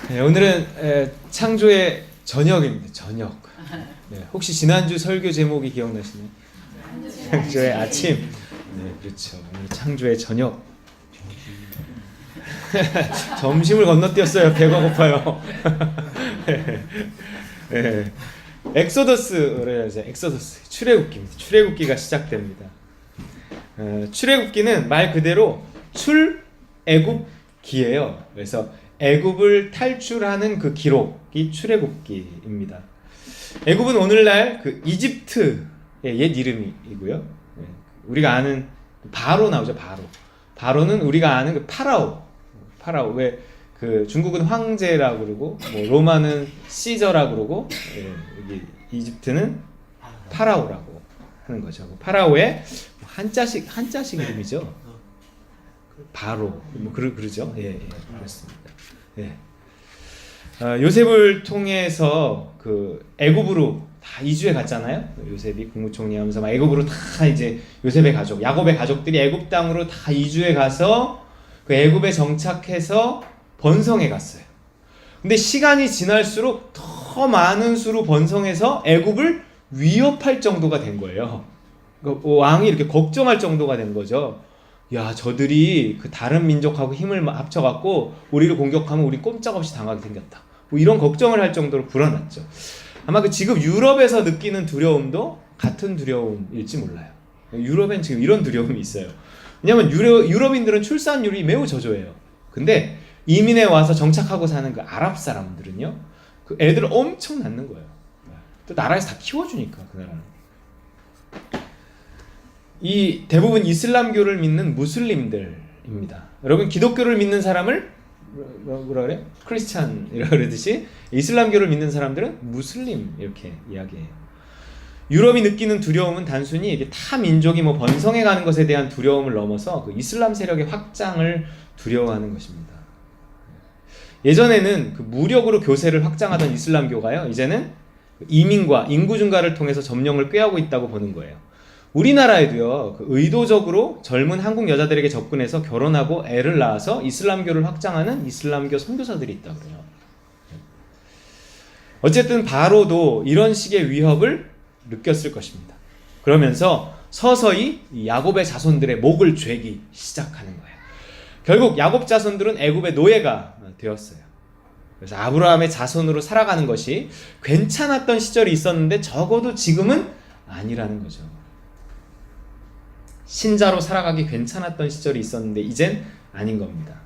네, 오늘은 창조의 저녁입니다. 저녁. 네, 혹시 지난주 설교 제목이 기억나시나요? 창조의 아침. 네, 그렇죠. 오늘 창조의 저녁. 점심을 건너뛰었어요. 배가 고파요. 네. 엑소더스를 해야죠. 엑소더스. 출애굽기입니다. 출애굽기가 시작됩니다. 출애굽기는 말 그대로 출애굽기예요. 그래서 애굽을 탈출하는 그 기록이 출애굽기입니다. 애굽은 오늘날 그 이집트의 옛 이름이고요. 우리가 아는 바로 나오죠. 바로는 우리가 아는 그 파라오 왜 그 중국은 황제라고 그러고 뭐 로마는 시저라고 그러고 여기 이집트는 파라오라고 하는 거죠. 파라오의 한자식 이름이죠. 바로 뭐 그러죠. 예, 그렇습니다. 예. 요셉을 통해서 그 애굽으로 다 이주해 갔잖아요. 요셉이 국무총리하면서 막 애굽으로 다 이제 요셉의 가족, 야곱의 가족들이 애굽 땅으로 다 이주해 가서 그 애굽에 정착해서 번성해 갔어요. 근데 시간이 지날수록 더 많은 수로 번성해서 애굽을 위협할 정도가 된 거예요. 왕이 이렇게 걱정할 정도가 된 거죠. 야, 저들이 그 다른 민족하고 힘을 합쳐갖고 우리를 공격하면 우리 꼼짝없이 당하게 생겼다. 뭐 이런 걱정을 할 정도로 불어났죠. 아마 그 지금 유럽에서 느끼는 두려움도 같은 두려움일지 몰라요. 유럽엔 지금 이런 두려움이 있어요. 왜냐하면 유럽인들은 출산율이 매우 저조해요. 근데 이민해 와서 정착하고 사는 그 아랍 사람들은요, 그 애들을 엄청 낳는 거예요. 또 나라에서 다 키워주니까 그 나라는. 이 대부분 이슬람교를 믿는 무슬림들입니다. 여러분 기독교를 믿는 사람을 뭐라 그래? 크리스찬이라 그러듯이 이슬람교를 믿는 사람들은 무슬림 이렇게 이야기해요. 유럽이 느끼는 두려움은 단순히 이게 타 민족이 뭐 번성해 가는 것에 대한 두려움을 넘어서 그 이슬람 세력의 확장을 두려워하는 것입니다. 예전에는 그 무력으로 교세를 확장하던 이슬람교가요, 이제는 이민과 인구 증가를 통해서 점령을 꾀하고 있다고 보는 거예요. 우리나라에도요, 그 의도적으로 젊은 한국 여자들에게 접근해서 결혼하고 애를 낳아서 이슬람교를 확장하는 이슬람교 선교사들이 있다고 그래요. 어쨌든 바로도 이런 식의 위협을 느꼈을 것입니다. 그러면서 서서히 야곱의 자손들의 목을 죄기 시작하는 거예요. 결국 야곱 자손들은 애굽의 노예가 되었어요. 그래서 아브라함의 자손으로 살아가는 것이 괜찮았던 시절이 있었는데 적어도 지금은 아니라는 거죠. 신자로 살아가기 괜찮았던 시절이 있었는데 이젠 아닌 겁니다.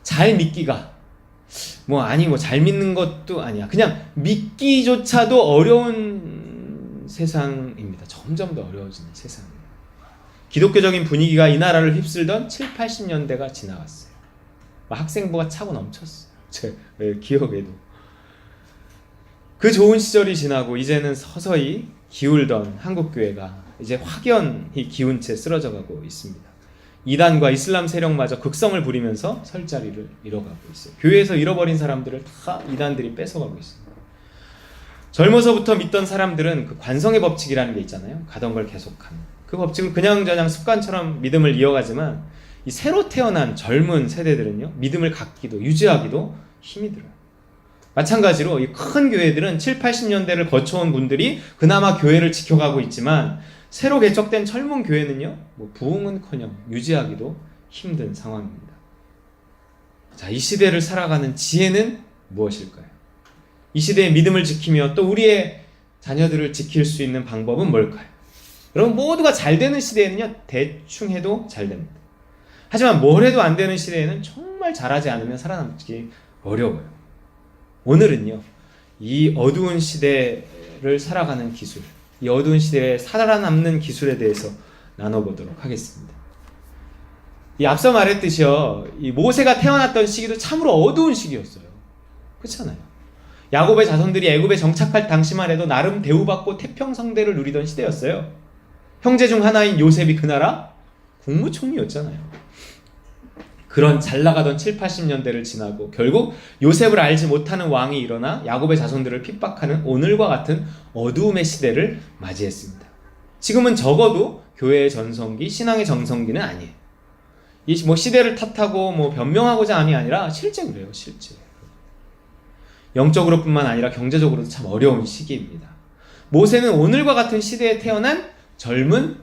잘 믿기가 잘 믿는 것도 아니야. 그냥 믿기조차도 어려운 세상입니다. 점점 더 어려워지는 세상입니다. 기독교적인 분위기가 이 나라를 휩쓸던 7, 80년대가 지나갔어요. 학생부가 차고 넘쳤어요. 제 기억에도. 그 좋은 시절이 지나고 이제는 서서히 기울던 한국교회가 이제 확연히 기운 채 쓰러져가고 있습니다. 이단과 이슬람 세력마저 극성을 부리면서 설 자리를 잃어가고 있어요. 교회에서 잃어버린 사람들을 다 이단들이 뺏어가고 있습니다. 젊어서부터 믿던 사람들은 그 관성의 법칙이라는 게 있잖아요. 가던 걸 계속하는. 그 법칙을 그냥저냥 습관처럼 믿음을 이어가지만 이 새로 태어난 젊은 세대들은요, 믿음을 갖기도 유지하기도 힘이 들어요. 마찬가지로 이 큰 교회들은 7, 80년대를 거쳐온 분들이 그나마 교회를 지켜가고 있지만 새로 개척된 젊은 교회는요, 부흥은커녕 유지하기도 힘든 상황입니다. 자, 이 시대를 살아가는 지혜는 무엇일까요? 이 시대의 믿음을 지키며 또 우리의 자녀들을 지킬 수 있는 방법은 뭘까요? 여러분, 모두가 잘 되는 시대에는요, 대충 해도 잘 됩니다. 하지만 뭘 해도 안 되는 시대에는 정말 잘하지 않으면 살아남기 어려워요. 오늘은요, 이 어두운 시대를 살아가는 기술, 이 어두운 시대에 살아남는 기술에 대해서 나눠보도록 하겠습니다. 이 앞서 말했듯이요, 이 모세가 태어났던 시기도 참으로 어두운 시기였어요. 그렇잖아요. 야곱의 자손들이 애굽에 정착할 당시만 해도 나름 대우받고 태평성대를 누리던 시대였어요. 형제 중 하나인 요셉이 그 나라 국무총리였잖아요. 그런 잘나가던 7, 80년대를 지나고 결국 요셉을 알지 못하는 왕이 일어나 야곱의 자손들을 핍박하는 오늘과 같은 어두움의 시대를 맞이했습니다. 지금은 적어도 교회의 전성기, 신앙의 정성기는 아니에요. 이 시대를 탓하고 변명하고자 함이 아니라 실제 그래요, 실제. 영적으로뿐만 아니라 경제적으로도 참 어려운 시기입니다. 모세는 오늘과 같은 시대에 태어난 젊은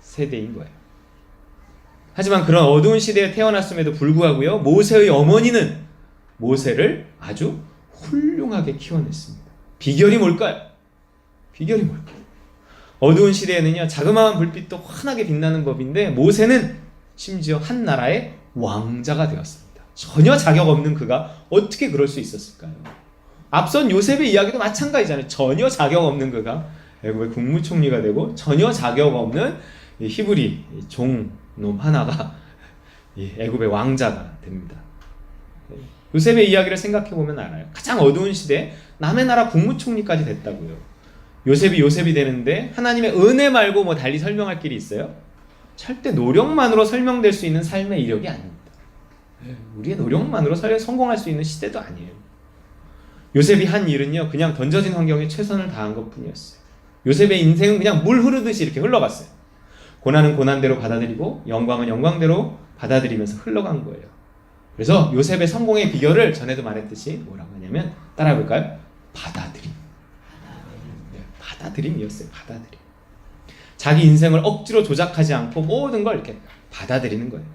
세대인 거예요. 하지만 그런 어두운 시대에 태어났음에도 불구하고요, 모세의 어머니는 모세를 아주 훌륭하게 키워냈습니다. 비결이 뭘까요? 비결이 뭘까요? 어두운 시대에는요, 자그마한 불빛도 환하게 빛나는 법인데 모세는 심지어 한 나라의 왕자가 되었습니다. 전혀 자격 없는 그가 어떻게 그럴 수 있었을까요? 앞선 요셉의 이야기도 마찬가지잖아요. 전혀 자격 없는 그가 애굽의 국무총리가 되고 전혀 자격 없는 히브리 종놈 하나가 애굽의 왕자가 됩니다. 요셉의 이야기를 생각해보면 알아요. 가장 어두운 시대에 남의 나라 국무총리까지 됐다고요. 요셉이 되는데 하나님의 은혜 말고 뭐 달리 설명할 길이 있어요? 절대 노력만으로 설명될 수 있는 삶의 이력이 아닙니다. 우리의 노력만으로 성공할 수 있는 시대도 아니에요. 요셉이 한 일은요, 그냥 던져진 환경에 최선을 다한 것 뿐이었어요. 요셉의 인생은 그냥 물 흐르듯이 이렇게 흘러갔어요. 고난은 고난대로 받아들이고 영광은 영광대로 받아들이면서 흘러간 거예요. 그래서 요셉의 성공의 비결을 전에도 말했듯이 뭐라고 하냐면, 따라해볼까요? 받아들임. 받아들임이었어요. 받아들임. 자기 인생을 억지로 조작하지 않고 모든 걸 이렇게 받아들이는 거예요.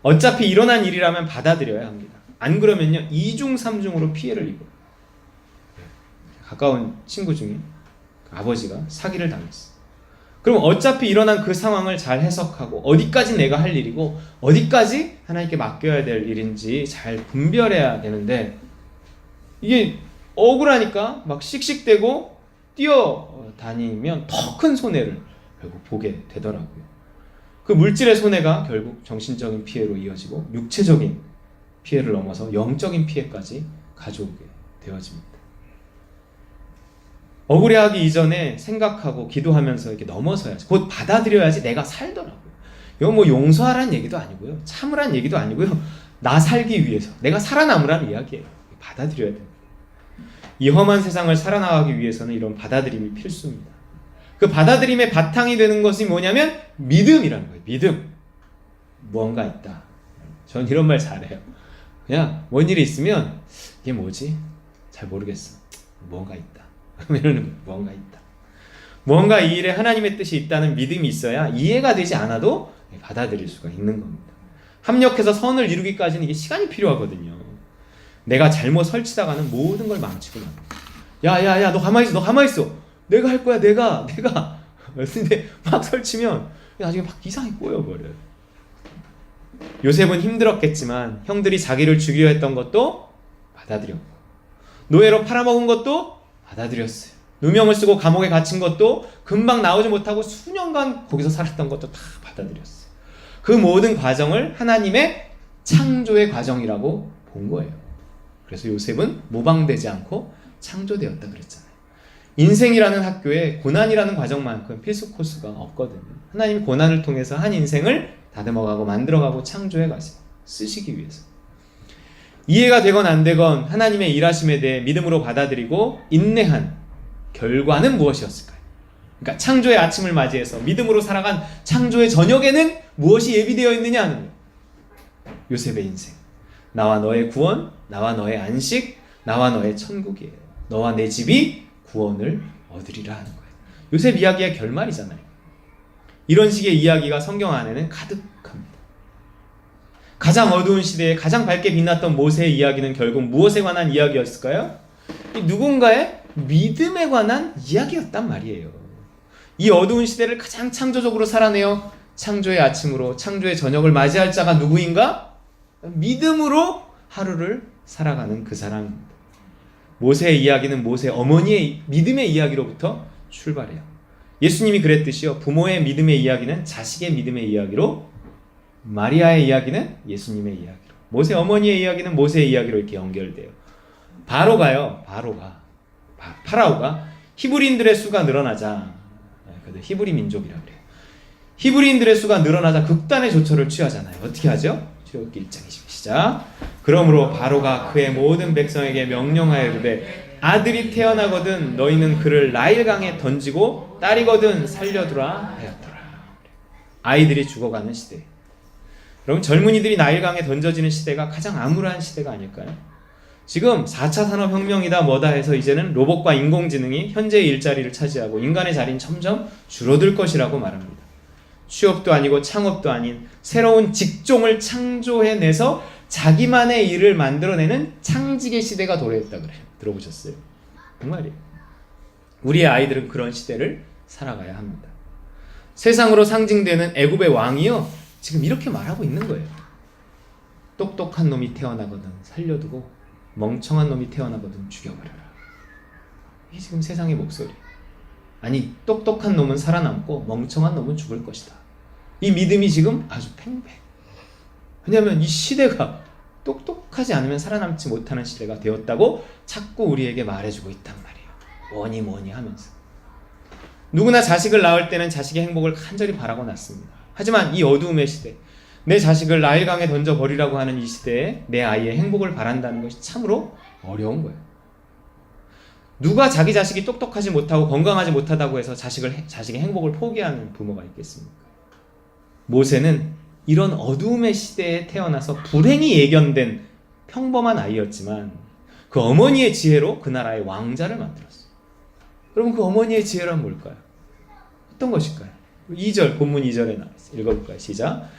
어차피 일어난 일이라면 받아들여야 합니다. 안 그러면요, 2중 3중으로 피해를 입어요. 가까운 친구 중에 아버지가 사기를 당했어. 그럼 어차피 일어난 그 상황을 잘 해석하고 어디까지 내가 할 일이고 어디까지 하나님께 맡겨야 될 일인지 잘 분별해야 되는데, 이게 억울하니까 막 씩씩대고 뛰어다니면 더 큰 손해를 결국 보게 되더라고요. 그 물질의 손해가 결국 정신적인 피해로 이어지고 육체적인 피해를 넘어서 영적인 피해까지 가져오게 되어집니다. 억울해하기 이전에 생각하고 기도하면서 이렇게 넘어서야지, 곧 받아들여야지 내가 살더라고요. 이건 뭐 용서하라는 얘기도 아니고요, 참으라는 얘기도 아니고요, 나 살기 위해서, 내가 살아남으라는 이야기예요. 받아들여야 됩니다. 이 험한 세상을 살아나가기 위해서는 이런 받아들임이 필수입니다. 그 받아들임의 바탕이 되는 것이 뭐냐면 믿음이라는 거예요. 믿음. 무언가 있다. 전 이런 말 잘해요. 그냥 뭔 일이 있으면 이게 뭐지? 잘 모르겠어. 뭔가 있다. 이러는 뭔가 있다. 뭔가 이 일에 하나님의 뜻이 있다는 믿음이 있어야 이해가 되지 않아도 받아들일 수가 있는 겁니다. 합력해서 선을 이루기까지는 이게 시간이 필요하거든요. 내가 잘못 설치다가는 모든 걸 망치고 납니다. 야야야, 너 가만히 있어. 내가 할 거야. 내가. 근데 막 설치면 나중에 막 이상하게 꼬여버려요. 요셉은 힘들었겠지만 형들이 자기를 죽이려 했던 것도 받아들였고, 노예로 팔아먹은 것도 받아들였어요. 누명을 쓰고 감옥에 갇힌 것도 금방 나오지 못하고 수년간 거기서 살았던 것도 다 받아들였어요. 그 모든 과정을 하나님의 창조의 과정이라고 본 거예요. 그래서 요셉은 모방되지 않고 창조되었다 그랬잖아요. 인생이라는 학교에 고난이라는 과정만큼 필수 코스가 없거든요. 하나님이 고난을 통해서 한 인생을 다듬어가고 만들어가고 창조해 가시고 쓰시기 위해서. 이해가 되건 안 되건 하나님의 일하심에 대해 믿음으로 받아들이고 인내한 결과는 무엇이었을까요? 그러니까 창조의 아침을 맞이해서 믿음으로 살아간 창조의 저녁에는 무엇이 예비되어 있느냐 하는 거예요. 요셉의 인생. 나와 너의 구원, 나와 너의 안식, 나와 너의 천국이에요. 너와 내 집이 구원을 얻으리라 하는 거예요. 요셉 이야기의 결말이잖아요. 이런 식의 이야기가 성경 안에는 가득합니다. 가장 어두운 시대에 가장 밝게 빛났던 모세의 이야기는 결국 무엇에 관한 이야기였을까요? 누군가의 믿음에 관한 이야기였단 말이에요. 이 어두운 시대를 가장 창조적으로 살아내어 창조의 아침으로 창조의 저녁을 맞이할 자가 누구인가? 믿음으로 하루를 살아가는 그 사람입니다. 모세의 이야기는 모세 어머니의 믿음의 이야기로부터 출발해요. 예수님이 그랬듯이요, 부모의 믿음의 이야기는 자식의 믿음의 이야기로, 마리아의 이야기는 예수님의 이야기로, 모세 어머니의 이야기는 모세의 이야기로 이렇게 연결돼요. 파라오가 히브리인들의 수가 늘어나자, 히브리 민족이라 그래요. 히브리인들의 수가 늘어나자 극단의 조처를 취하잖아요. 어떻게 하죠? 출애굽기 1장 20절 시작. 그러므로 바로가 그의 모든 백성에게 명령하여 이르되 아들이 태어나거든 너희는 그를 나일강에 던지고 딸이거든 살려두라 하였더라. 아이들이 죽어가는 시대. 여러분, 젊은이들이 나일강에 던져지는 시대가 가장 암울한 시대가 아닐까요? 지금 4차 산업혁명이다 뭐다 해서 이제는 로봇과 인공지능이 현재의 일자리를 차지하고 인간의 자리는 점점 줄어들 것이라고 말합니다. 취업도 아니고 창업도 아닌 새로운 직종을 창조해내서 자기만의 일을 만들어내는 창직의 시대가 도래했다 그래요. 들어보셨어요? 정말이에요. 우리의 아이들은 그런 시대를 살아가야 합니다. 세상으로 상징되는 애굽의 왕이요, 지금 이렇게 말하고 있는 거예요. 똑똑한 놈이 태어나거든 살려두고 멍청한 놈이 태어나거든 죽여버려라. 이게 지금 세상의 목소리. 아니, 똑똑한 놈은 살아남고 멍청한 놈은 죽을 것이다. 이 믿음이 지금 아주 팽팽. 왜냐하면 이 시대가 똑똑하지 않으면 살아남지 못하는 시대가 되었다고 자꾸 우리에게 말해주고 있단 말이에요. 뭐니 하면서. 누구나 자식을 낳을 때는 자식의 행복을 간절히 바라고 낳습니다. 하지만 이 어두움의 시대, 내 자식을 나일강에 던져버리라고 하는 이 시대에 내 아이의 행복을 바란다는 것이 참으로 어려운 거예요. 누가 자기 자식이 똑똑하지 못하고 건강하지 못하다고 해서 자식의 행복을 포기하는 부모가 있겠습니까? 모세는 이런 어두움의 시대에 태어나서 불행히 예견된 평범한 아이였지만 그 어머니의 지혜로 그 나라의 왕자를 만들었어요. 여러분, 그 어머니의 지혜란 뭘까요? 어떤 것일까요? 2절, 본문 2절에 나와있어요. 읽어볼까요? 시작.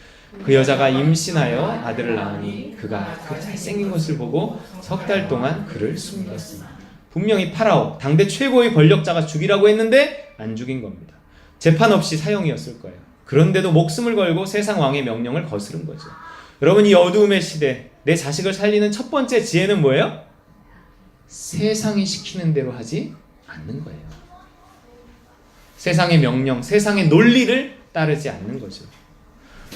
그 여자가 임신하여 아들을 낳으니 그가 그 잘생긴 것을 보고 석 달 동안 그를 숨겼습니다. 분명히 파라오, 당대 최고의 권력자가 죽이라고 했는데 안 죽인 겁니다. 재판 없이 사형이었을 거예요. 그런데도 목숨을 걸고 세상 왕의 명령을 거스른 거죠. 여러분, 이 어두움의 시대, 내 자식을 살리는 첫 번째 지혜는 뭐예요? 세상이 시키는 대로 하지 않는 거예요. 세상의 명령, 세상의 논리를 따르지 않는 거죠.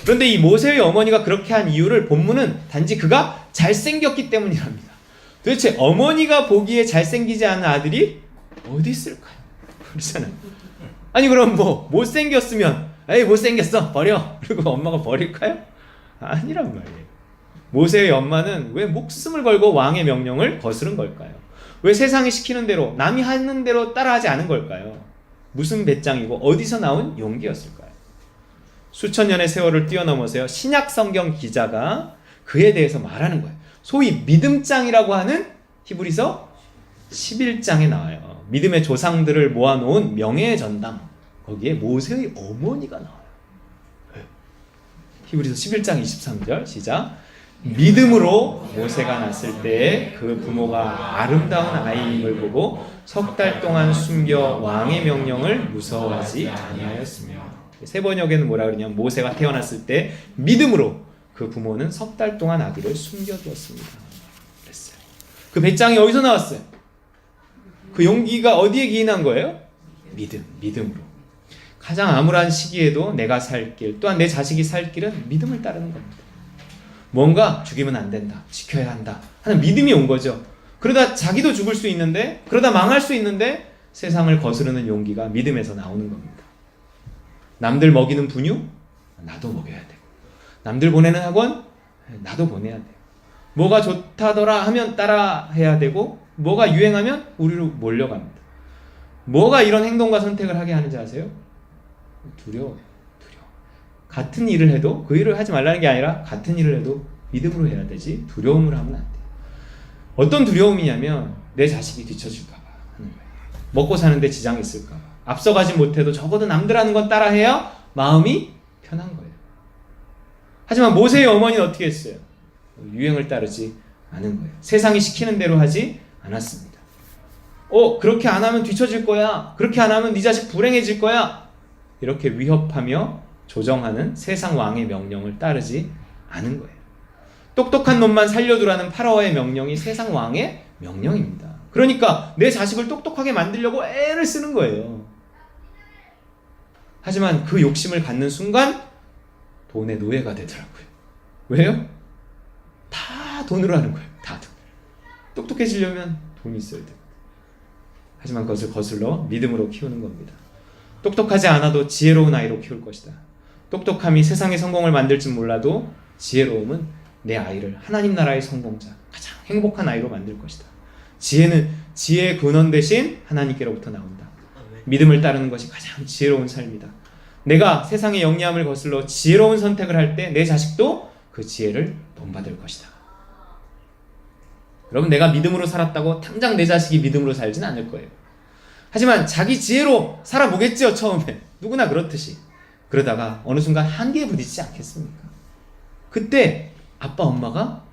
그런데 이 모세의 어머니가 그렇게 한 이유를 본문은 단지 그가 잘생겼기 때문이랍니다. 도대체 어머니가 보기에 잘생기지 않은 아들이 어디 있을까요? 그렇잖아요. 아니, 그럼 뭐 못생겼으면 에이 못생겼어 버려, 그리고 엄마가 버릴까요? 아니란 말이에요. 모세의 엄마는 왜 목숨을 걸고 왕의 명령을 거스른 걸까요? 왜 세상이 시키는 대로, 남이 하는 대로 따라하지 않은 걸까요? 무슨 배짱이고 어디서 나온 용기였을까요? 수천 년의 세월을 뛰어넘어서요, 신약 성경 기자가 그에 대해서 말하는 거예요. 소위 믿음장이라고 하는 히브리서 11장에 나와요. 믿음의 조상들을 모아놓은 명예의 전당, 거기에 모세의 어머니가 나와요. 히브리서 11장 23절 시작. 믿음으로 모세가 났을 때 그 부모가 아름다운 아이임을 보고 석 달 동안 숨겨 왕의 명령을 무서워하지 아니하였으며. 세 번역에는 뭐라 그러냐면 모세가 태어났을 때 믿음으로 그 부모는 석 달 동안 아기를 숨겨두었습니다. 그랬어요. 그 배짱이 어디서 나왔어요? 그 용기가 어디에 기인한 거예요? 믿음으로. 가장 암울한 시기에도 내가 살 길, 또한 내 자식이 살 길은 믿음을 따르는 겁니다. 뭔가 죽이면 안 된다, 지켜야 한다 하는 믿음이 온 거죠. 그러다 자기도 죽을 수 있는데, 그러다 망할 수 있는데 세상을 거스르는 용기가 믿음에서 나오는 겁니다. 남들 먹이는 분유? 나도 먹여야 되고, 남들 보내는 학원? 나도 보내야 돼요. 뭐가 좋다더라 하면 따라해야 되고, 뭐가 유행하면 우리로 몰려갑니다. 뭐가 이런 행동과 선택을 하게 하는지 아세요? 두려워요. 같은 일을 해도 그 일을 하지 말라는 게 아니라 같은 일을 해도 믿음으로 해야 되지 두려움으로 하면 안 돼요. 어떤 두려움이냐면 내 자식이 뒤처질까 봐 하는 거예요. 먹고 사는데 지장이 있을까 봐. 앞서가지 못해도 적어도 남들 하는 건 따라해야 마음이 편한 거예요. 하지만 모세의 어머니는 어떻게 했어요? 유행을 따르지 않은 거예요. 세상이 시키는 대로 하지 않았습니다. 그렇게 안 하면 뒤처질 거야. 그렇게 안 하면 네 자식 불행해질 거야. 이렇게 위협하며 조정하는 세상 왕의 명령을 따르지 않은 거예요. 똑똑한 놈만 살려두라는 파라오의 명령이 세상 왕의 명령입니다. 그러니까 내 자식을 똑똑하게 만들려고 애를 쓰는 거예요. 하지만 그 욕심을 갖는 순간 돈의 노예가 되더라고요. 왜요? 다 돈으로 하는 거예요. 다 돈. 똑똑해지려면 돈이 있어야 돼요. 하지만 그것을 거슬러 믿음으로 키우는 겁니다. 똑똑하지 않아도 지혜로운 아이로 키울 것이다. 똑똑함이 세상의 성공을 만들지 몰라도 지혜로움은 내 아이를 하나님 나라의 성공자, 가장 행복한 아이로 만들 것이다. 지혜는 지혜의 근원 대신 하나님께로부터 나온다. 믿음을 따르는 것이 가장 지혜로운 삶이다. 내가 세상의 영리함을 거슬러 지혜로운 선택을 할 때 내 자식도 그 지혜를 본받을 것이다. 여러분, 내가 믿음으로 살았다고 당장 내 자식이 믿음으로 살지는 않을 거예요. 하지만 자기 지혜로 살아보겠죠, 처음에. 누구나 그렇듯이. 그러다가 어느 순간 한계에 부딪히지 않겠습니까? 그때 아빠 엄마가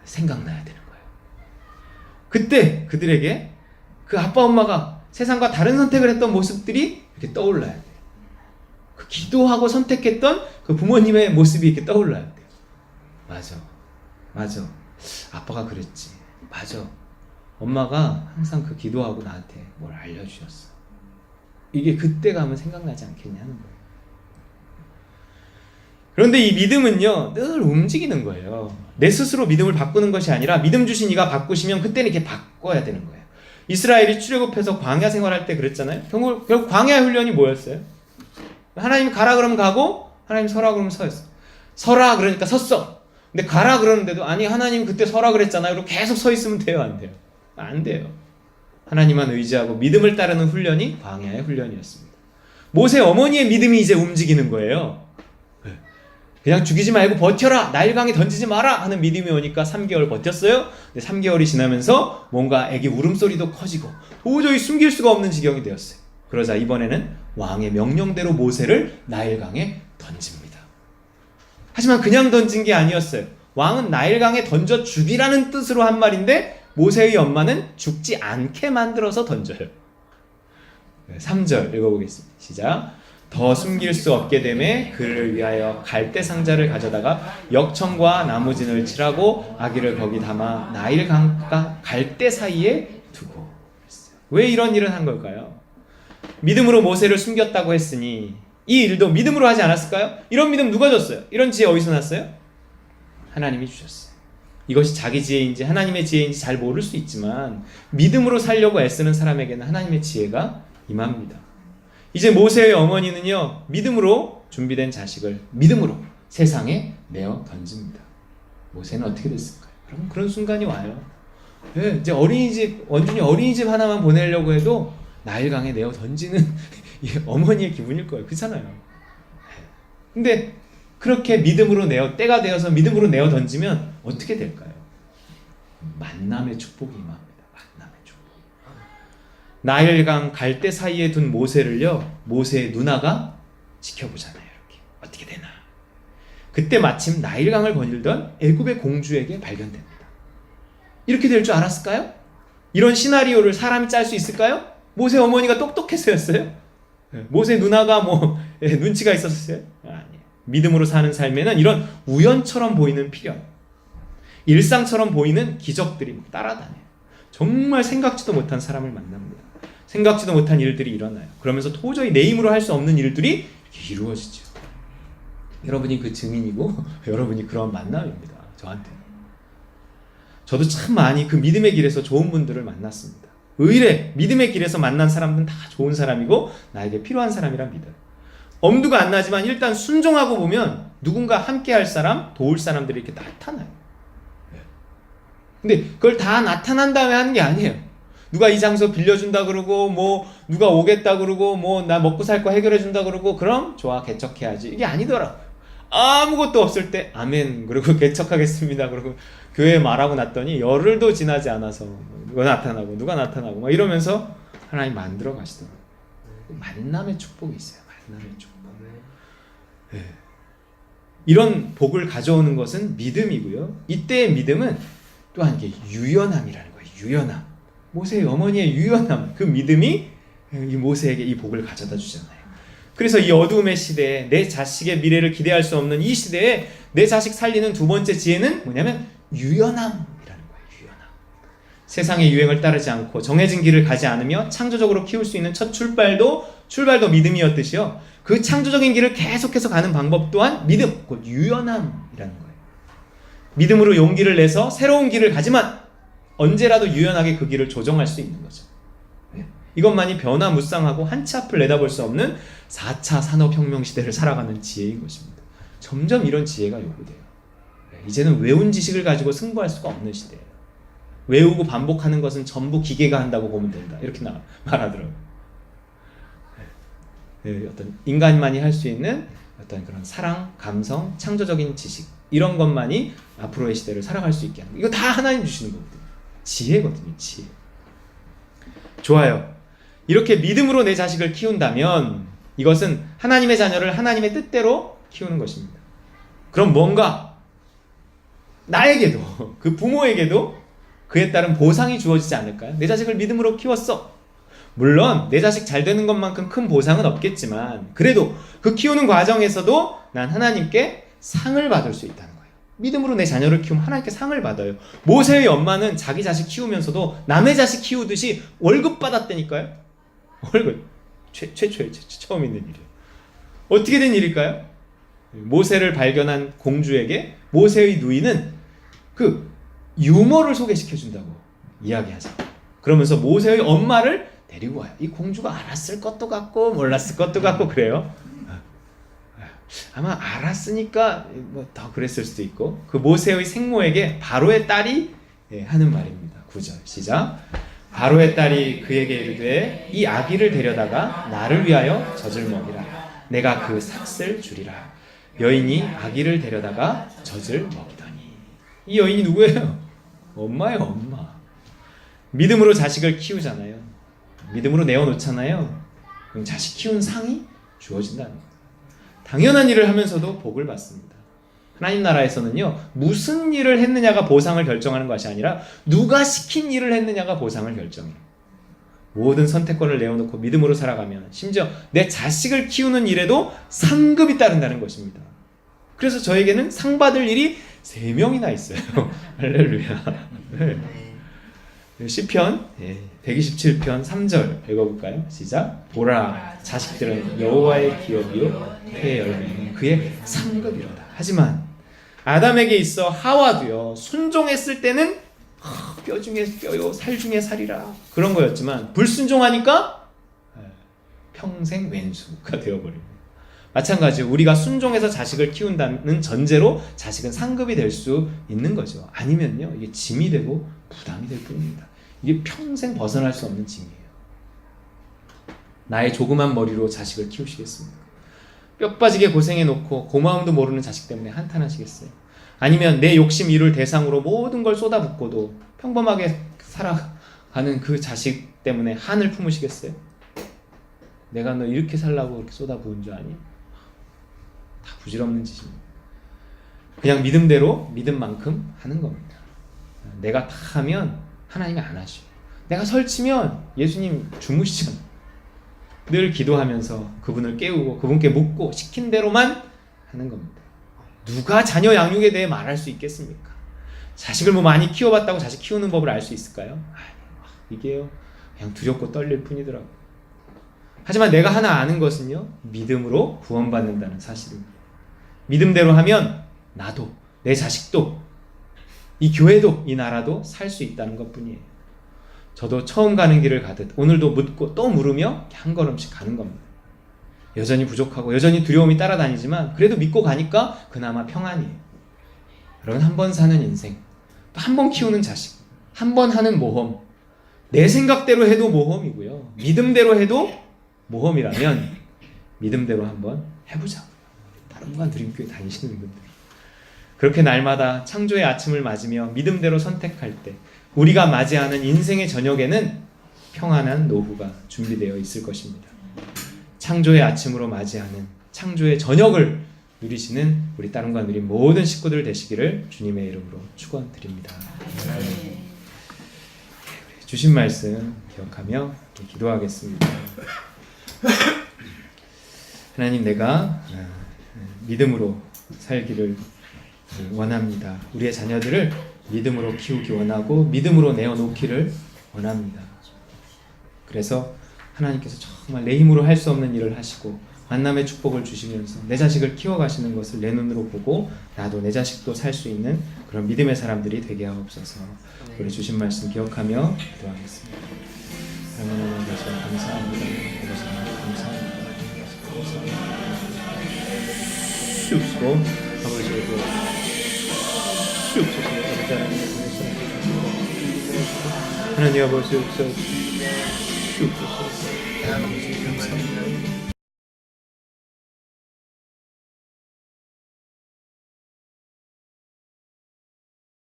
생각나야 되는 거예요. 그때 그들에게 그 아빠 엄마가 세상과 다른 선택을 했던 모습들이 이렇게 떠올라야 돼요. 그 기도하고 선택했던 그 부모님의 모습이 이렇게 떠올라야 돼요. 맞아. 아빠가 그랬지. 맞아. 엄마가 항상 그 기도하고 나한테 뭘 알려주셨어. 이게 그때 가면 생각나지 않겠냐는 거예요. 그런데 이 믿음은요, 늘 움직이는 거예요. 내 스스로 믿음을 바꾸는 것이 아니라 믿음 주신 이가 바꾸시면 그때는 이렇게 바꿔야 되는 거예요. 이스라엘이 출애굽해서 광야 생활할 때 그랬잖아요. 결국 광야 훈련이 뭐였어요? 하나님이 가라 그러면 가고, 하나님 서라 그러면 서였어. 서라 그러니까 섰어. 근데 가라 그러는데도 아니 하나님 그때 서라 그랬잖아요. 그리고 계속 서 있으면 돼요, 안 돼요? 안 돼요. 하나님만 의지하고 믿음을 따르는 훈련이 광야의 훈련이었습니다. 모세 어머니의 믿음이 이제 움직이는 거예요. 그냥 죽이지 말고 버텨라, 나일강에 던지지 마라 하는 믿음이 오니까 3개월 버텼어요. 근데 3개월이 지나면서 뭔가 애기 울음소리도 커지고 도저히 숨길 수가 없는 지경이 되었어요. 그러자 이번에는 왕의 명령대로 모세를 나일강에 던집니다. 하지만 그냥 던진 게 아니었어요. 왕은 나일강에 던져 죽이라는 뜻으로 한 말인데 모세의 엄마는 죽지 않게 만들어서 던져요. 3절 읽어보겠습니다. 시작. 더 숨길 수 없게 되매 그를 위하여 갈대 상자를 가져다가 역청과 나무진을 칠하고 아기를 거기 담아 나일강과 갈대 사이에 두고. 왜 이런 일을 한 걸까요? 믿음으로 모세를 숨겼다고 했으니 이 일도 믿음으로 하지 않았을까요? 이런 믿음 누가 줬어요? 이런 지혜 어디서 났어요? 하나님이 주셨어요. 이것이 자기 지혜인지 하나님의 지혜인지 잘 모를 수 있지만 믿음으로 살려고 애쓰는 사람에게는 하나님의 지혜가 임합니다. 이제 모세의 어머니는요, 믿음으로 준비된 자식을 믿음으로 세상에 내어 던집니다. 모세는 어떻게 됐을까요? 여러분, 그런 순간이 와요. 네, 이제 원준이 어린이집 하나만 보내려고 해도 나일강에 내어 던지는 어머니의 기분일 거예요. 그렇잖아요. 근데 그렇게 믿음으로 때가 되어서 믿음으로 내어 던지면 어떻게 될까요? 만남의 축복이 임합니다. 만남의 축복. 나일강 갈대 사이에 둔 모세를요, 모세의 누나가 지켜보잖아요. 이렇게 어떻게 되나. 그때 마침 나일강을 거닐던 애굽의 공주에게 발견됩니다. 이렇게 될 줄 알았을까요? 이런 시나리오를 사람이 짤 수 있을까요? 모세 어머니가 똑똑해서였어요? 모세 누나가 눈치가 있었어요? 아니에요. 믿음으로 사는 삶에는 이런 우연처럼 보이는 필연, 일상처럼 보이는 기적들이 따라다녀요. 정말 생각지도 못한 사람을 만납니다. 생각지도 못한 일들이 일어나요. 그러면서 도저히 내 힘으로 할 수 없는 일들이 이렇게 이루어지죠. 여러분이 그 증인이고 여러분이 그런 만남입니다. 저한테. 저도 참 많이 그 믿음의 길에서 좋은 분들을 만났습니다. 의뢰 믿음의 길에서 만난 사람들은 다 좋은 사람이고 나에게 필요한 사람이란 믿어요. 엄두가 안 나지만 일단 순종하고 보면 누군가 함께 할 사람, 도울 사람들이 이렇게 나타나요. 근데 그걸 다 나타난 다음에 하는 게 아니에요. 누가 이 장소 빌려준다 그러고 누가 오겠다 그러고 나 먹고 살 거 해결해 준다 그러고 그럼 좋아 개척해야지. 이게 아니더라고요. 아무것도 없을 때 아멘 그리고 개척하겠습니다 그러고 교회에 말하고 났더니 열흘도 지나지 않아서 누가 나타나고 막 이러면서 하나님 만들어 가시더라고요. 만남의 축복이 있어요. 만남의 축복. 네. 이런 복을 가져오는 것은 믿음이고요. 이때의 믿음은 또한 이게 유연함이라는 거예요. 유연함. 모세의 어머니의 유연함. 그 믿음이 이 모세에게 이 복을 가져다 주잖아요. 그래서 이 어두움의 시대에 내 자식의 미래를 기대할 수 없는 이 시대에 내 자식 살리는 두 번째 지혜는 뭐냐면 유연함이라는 거예요. 유연함. 세상의 유행을 따르지 않고 정해진 길을 가지 않으며 창조적으로 키울 수 있는 첫 출발도 믿음이었듯이요. 그 창조적인 길을 계속해서 가는 방법 또한 믿음, 곧 유연함이라는 거예요. 믿음으로 용기를 내서 새로운 길을 가지만 언제라도 유연하게 그 길을 조정할 수 있는 거죠. 이것만이 변화무쌍하고 한치 앞을 내다볼 수 없는 4차 산업혁명 시대를 살아가는 지혜인 것입니다. 점점 이런 지혜가 요구돼요. 이제는 외운 지식을 가지고 승부할 수가 없는 시대예요. 외우고 반복하는 것은 전부 기계가 한다고 보면 된다. 이렇게 말하더라고요. 어떤 인간만이 할 수 있는 어떤 그런 사랑, 감성, 창조적인 지식 이런 것만이 앞으로의 시대를 살아갈 수 있게 하는 거. 이거 다 하나님 주시는 거거든요. 지혜거든요. 지혜. 좋아요. 이렇게 믿음으로 내 자식을 키운다면 이것은 하나님의 자녀를 하나님의 뜻대로 키우는 것입니다. 그럼 뭔가 나에게도 그 부모에게도 그에 따른 보상이 주어지지 않을까요? 내 자식을 믿음으로 키웠어. 물론 내 자식 잘 되는 것만큼 큰 보상은 없겠지만 그래도 그 키우는 과정에서도 난 하나님께 상을 받을 수 있다는 거예요. 믿음으로 내 자녀를 키우면 하나님께 상을 받아요. 모세의 엄마는 자기 자식 키우면서도 남의 자식 키우듯이 월급 받았다니까요. 월급. 처음 있는 일이에요. 어떻게 된 일일까요? 모세를 발견한 공주에게 모세의 누이는 그 유머를 소개시켜준다고 이야기하죠. 그러면서 모세의 엄마를 데리고 와요. 이 공주가 알았을 것도 같고 몰랐을 것도 같고 그래요. 아마 알았으니까 뭐 더 그랬을 수도 있고 그 모세의 생모에게 바로의 딸이 하는 말입니다. 9절 시작. 바로의 딸이 그에게 이르되 이 아기를 데려다가 나를 위하여 젖을 먹이라. 내가 그 삭슬 주리라. 여인이 아기를 데려다가 젖을 먹이더니. 이 여인이 누구예요? 엄마예요. 엄마. 믿음으로 자식을 키우잖아요. 믿음으로 내어놓잖아요. 그럼 자식 키운 상이 주어진다는 거예요. 당연한 일을 하면서도 복을 받습니다. 하나님 나라에서는요, 무슨 일을 했느냐가 보상을 결정하는 것이 아니라 누가 시킨 일을 했느냐가 보상을 결정해요. 모든 선택권을 내어놓고 믿음으로 살아가면 심지어 내 자식을 키우는 일에도 상급이 따른다는 것입니다. 그래서 저에게는 상 받을 일이 3명이나 있어요. 할렐루야. 네. 시편 127편 3절 읽어볼까요? 시작. 보라, 자식들은 여호와의 기업이요 그의 열매는 그의 상급이로다. 하지만 아담에게 있어 하와도요, 순종했을 때는 뼈 중에 뼈요 살 중에 살이라 그런 거였지만 불순종하니까 평생 왼수가 되어버립니다. 마찬가지로 우리가 순종해서 자식을 키운다는 전제로 자식은 상급이 될 수 있는 거죠. 아니면요, 이게 짐이 되고 부담이 될 뿐입니다. 이게 평생 벗어날 수 없는 짐이에요. 나의 조그만 머리로 자식을 키우시겠습니까? 뼈 빠지게 고생해놓고 고마움도 모르는 자식 때문에 한탄하시겠어요? 아니면 내 욕심 이룰 대상으로 모든 걸 쏟아붓고도 평범하게 살아가는 그 자식 때문에 한을 품으시겠어요? 내가 너 이렇게 살라고 그렇게 쏟아부은 줄 아니? 다 부질없는 짓입니다. 그냥 믿음대로 믿은 만큼 하는 겁니다. 내가 다 하면 하나님이 안 하셔. 내가 설치면 예수님 주무시잖아. 늘 기도하면서 그분을 깨우고 그분께 묻고 시킨 대로만 하는 겁니다. 누가 자녀 양육에 대해 말할 수 있겠습니까? 자식을 뭐 많이 키워봤다고 자식 키우는 법을 알 수 있을까요? 이게요, 그냥 두렵고 떨릴 뿐이더라고요. 하지만 내가 하나 아는 것은요, 믿음으로 구원받는다는 사실입니다. 믿음대로 하면 나도, 내 자식도, 이 교회도, 이 나라도 살 수 있다는 것뿐이에요. 저도 처음 가는 길을 가듯 오늘도 묻고 또 물으며 한 걸음씩 가는 겁니다. 여전히 부족하고 여전히 두려움이 따라다니지만 그래도 믿고 가니까 그나마 평안이에요. 여러분, 한 번 사는 인생, 또 한 번 키우는 자식, 한 번 하는 모험, 내 생각대로 해도 모험이고요, 믿음대로 해도 모험이라면 믿음대로 한번 해보자. 다른 분 드림교회 다니시는 분들, 그렇게 날마다 창조의 아침을 맞으며 믿음대로 선택할 때 우리가 맞이하는 인생의 저녁에는 평안한 노후가 준비되어 있을 것입니다. 창조의 아침으로 맞이하는 창조의 저녁을 누리시는 우리 따님과 누린 모든 식구들 되시기를 주님의 이름으로 축원드립니다. 주신 말씀 기억하며 기도하겠습니다. 하나님, 내가 믿음으로 살기를 원합니다. 우리의 자녀들을 믿음으로 키우기 원하고 믿음으로 내어놓기를 원합니다. 그래서 하나님께서 정말 내 힘으로 할 수 없는 일을 하시고 만남의 축복을 주시면서 내 자식을 키워가시는 것을 내 눈으로 보고 나도 내 자식도 살 수 있는 그런 믿음의 사람들이 되게 하옵소서. 우리 주신 말씀 기억하며 기도하겠습니다. 하나님 아버지 감사합니다. 아버지 감사합니다. 쑥 아버지에게 쑥 아버지 하나님 아버지 쑥 감사합니다.